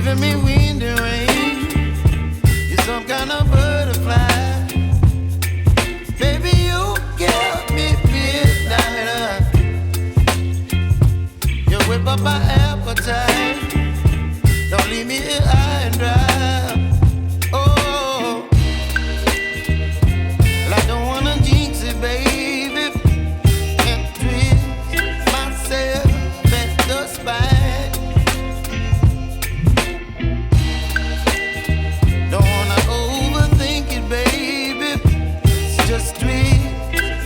giving me wind and rain. You're some kind of butterfly. Baby, you give me midnight. You whip up my appetite. Don't leave me here high and dry. Oh, well, I don't wanna jinx it, baby. Can't twist myself at the spine. Don't wanna overthink it, baby. It's just twist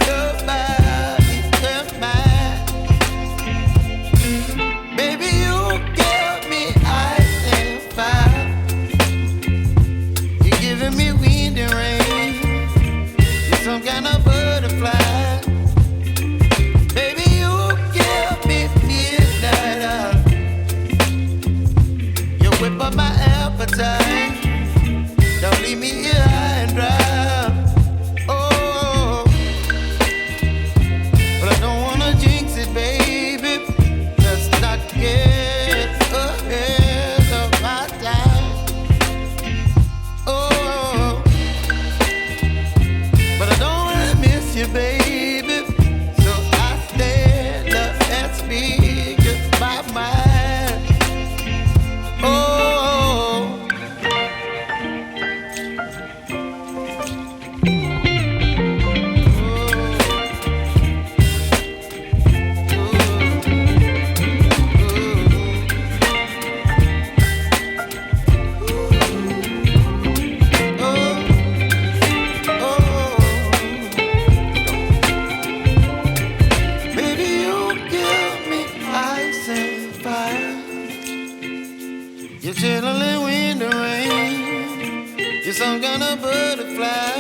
your body and mine. Baby, you give me ice and fire. You're giving me wind and rain. You're some kind of butterfly. Baby, you give me midnight. You whip up my appetite. Don't leave me here high and dry. Oh, but I don't wanna jinx it, baby. Let's not get ahead of my time. Oh, but I don't wanna miss you, baby. So I stand up and speak my mind. Oh. Baby, you give me ice and fire. You're chilling wind and rain. You're some kind of butterfly.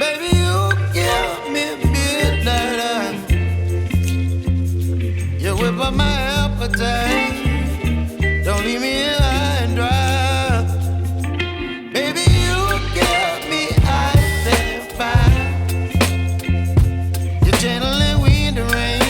Baby, you give me midnight. You whip up my appetite.